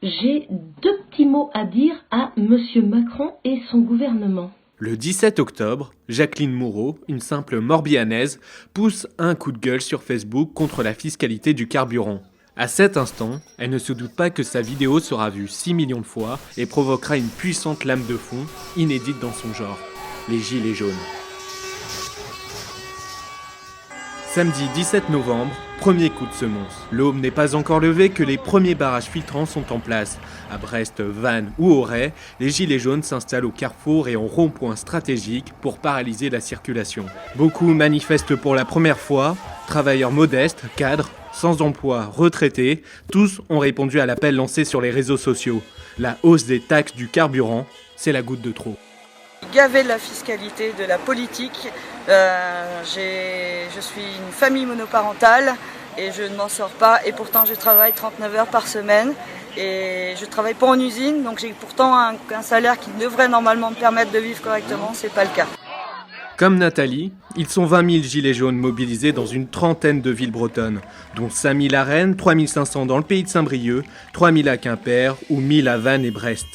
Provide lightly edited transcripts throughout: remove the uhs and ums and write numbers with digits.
J'ai deux petits mots à dire à Monsieur Macron et son gouvernement. Le 17 octobre, Jacqueline Moureau, une simple Morbihannaise, pousse un coup de gueule sur Facebook contre la fiscalité du carburant. À cet instant, elle ne se doute pas que sa vidéo sera vue 6 millions de fois et provoquera une puissante lame de fond, inédite dans son genre, les gilets jaunes. Samedi 17 novembre, premier coup de semonce. L'aube n'est pas encore levée que les premiers barrages filtrants sont en place. À Brest, Vannes ou Auray, les gilets jaunes s'installent au carrefour et en rond-point stratégique pour paralyser la circulation. Beaucoup manifestent pour la première fois, travailleurs modestes, cadres, sans emploi, retraités, tous ont répondu à l'appel lancé sur les réseaux sociaux. La hausse des taxes du carburant, c'est la goutte de trop. Gavé de la fiscalité, de la politique. Je suis une famille monoparentale et je ne m'en sors pas. Et pourtant, je travaille 39 heures par semaine. Et je travaille pas en usine, donc j'ai pourtant un salaire qui devrait normalement me permettre de vivre correctement. C'est pas le cas. Comme Nathalie, ils sont 20 000 gilets jaunes mobilisés dans une trentaine de villes bretonnes, dont 5 000 à Rennes, 3 500 dans le pays de Saint-Brieuc, 3 000 à Quimper ou 1 000 à Vannes et Brest.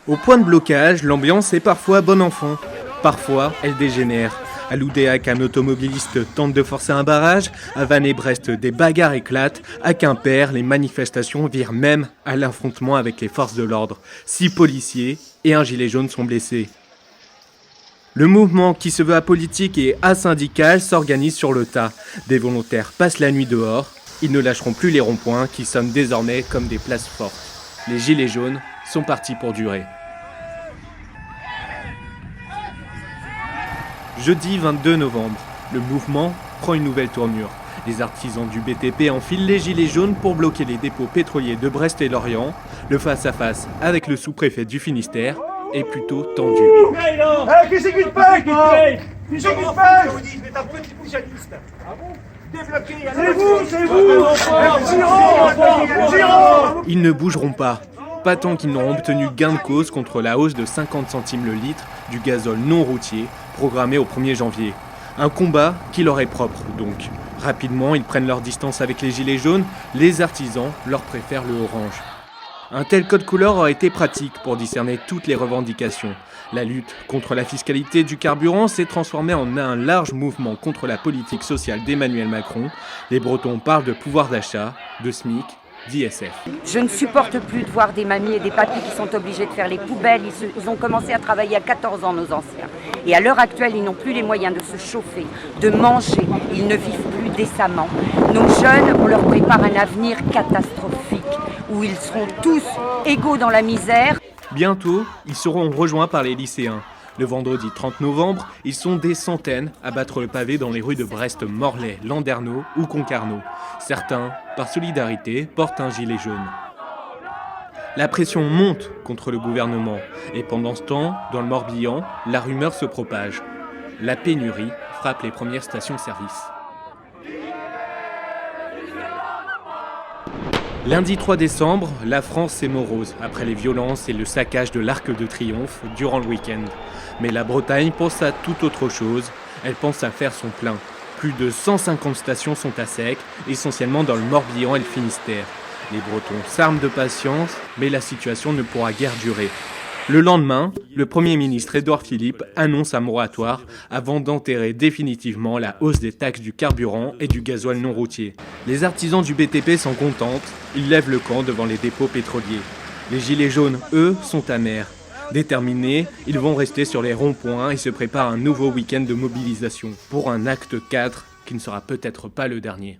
Au point de blocage, l'ambiance est parfois bon enfant. Parfois, elle dégénère. À Loudéac, un automobiliste tente de forcer un barrage. À Vannes et Brest, des bagarres éclatent. À Quimper, les manifestations virent même à l'affrontement avec les forces de l'ordre. 6 policiers et un gilet jaune sont blessés. Le mouvement, qui se veut apolitique et asyndical, s'organise sur le tas. Des volontaires passent la nuit dehors. Ils ne lâcheront plus les ronds-points qui sonnent désormais comme des places fortes. Les gilets jaunes sont partis pour durer. Jeudi 22 novembre, le mouvement prend une nouvelle tournure. Les artisans du BTP enfilent les gilets jaunes pour bloquer les dépôts pétroliers de Brest et Lorient. Le face-à-face avec le sous-préfet du Finistère est plutôt tendu. Qui c'est qui te paye, toi ? Qui c'est qui te paye ? C'est un petit bouchaniste. Ah bon ? C'est vous Giraud. Ils ne bougeront pas. Pas tant qu'ils n'auront obtenu gain de cause contre la hausse de 50 centimes le litre du gazole non routier programmé au 1er janvier. Un combat qui leur est propre donc. Rapidement, ils prennent leur distance avec les gilets jaunes, les artisans leur préfèrent le orange. Un tel code couleur aurait été pratique pour discerner toutes les revendications. La lutte contre la fiscalité du carburant s'est transformée en un large mouvement contre la politique sociale d'Emmanuel Macron. Les Bretons parlent de pouvoir d'achat, de SMIC, d'ISF. Je ne supporte plus de voir des mamies et des papis qui sont obligés de faire les poubelles. Ils ont commencé à travailler à 14 ans, nos anciens. Et à l'heure actuelle, ils n'ont plus les moyens de se chauffer, de manger. Ils ne vivent plus décemment. Nos jeunes, on leur prépare un avenir catastrophique, où ils seront tous égaux dans la misère. Bientôt, ils seront rejoints par les lycéens. Le vendredi 30 novembre, ils sont des centaines à battre le pavé dans les rues de Brest, Morlaix, Landerneau ou Concarneau. Certains, par solidarité, portent un gilet jaune. La pression monte contre le gouvernement. Et pendant ce temps, dans le Morbihan, la rumeur se propage. La pénurie frappe les premières stations-service. Lundi 3 décembre, la France est morose après les violences et le saccage de l'Arc de Triomphe durant le week-end. Mais la Bretagne pense à toute autre chose, elle pense à faire son plein. Plus de 150 stations sont à sec, essentiellement dans le Morbihan et le Finistère. Les Bretons s'arment de patience, mais la situation ne pourra guère durer. Le lendemain, le Premier ministre Édouard Philippe annonce un moratoire avant d'enterrer définitivement la hausse des taxes du carburant et du gasoil non routier. Les artisans du BTP s'en contentent, ils lèvent le camp devant les dépôts pétroliers. Les gilets jaunes, eux, sont amers. Déterminés, ils vont rester sur les ronds-points et se préparent un nouveau week-end de mobilisation pour un acte 4 qui ne sera peut-être pas le dernier.